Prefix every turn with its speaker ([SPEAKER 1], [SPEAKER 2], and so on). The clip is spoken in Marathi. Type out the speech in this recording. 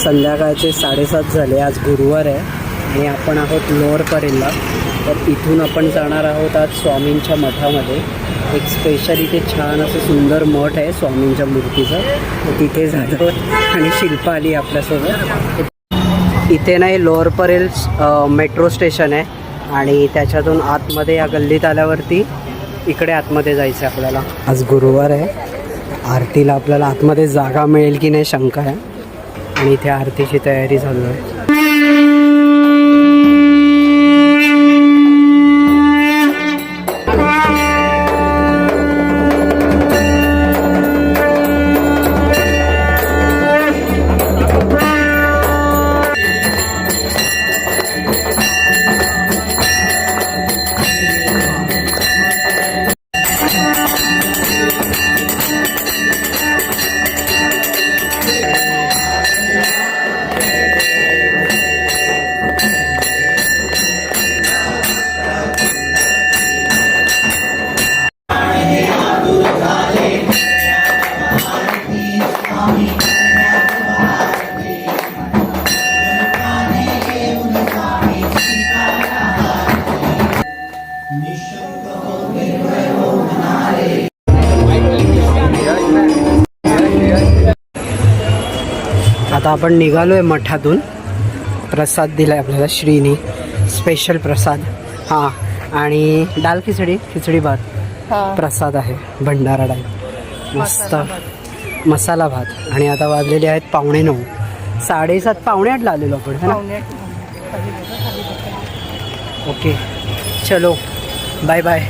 [SPEAKER 1] संध्याकाळचे 7:30 झाले. आज गुरुवार आहे आणि आपण आहोत लोअर परेलला. तर इथून आपण जाणार आहोत आज स्वामींच्या मठामध्ये. एक स्पेशल इथे छान असं सुंदर मठ आहे स्वामींच्या मूर्तीचं. तर तिथे जातो आणि शिल्पा आली आपल्यासोबत. इथे नाही लोअर परेल मेट्रो स्टेशन आहे आणि त्याच्यातून आतमध्ये या गल्लीत आल्यावरती इकडे आतमध्ये जायचं आहे आपल्याला. आज गुरुवार आहे. आरतीला आपल्याला आतमध्ये जागा मिळेल की नाही शंका आहे आणि इथे आरतीची तयारी चालू आहे. आता आपण निघालो आहे मठातून. प्रसाद दिला आहे आपल्याला श्रीनी, स्पेशल प्रसाद. हां, आणि दाल खिचडी भात प्रसाद आहे, भंडारा टाईप मस्त मसाला भात. आणि आता वाजलेले आहेत 9:15. 7:30 8:15 आलेलो आपण है ना. ओके चलो बाय बाय.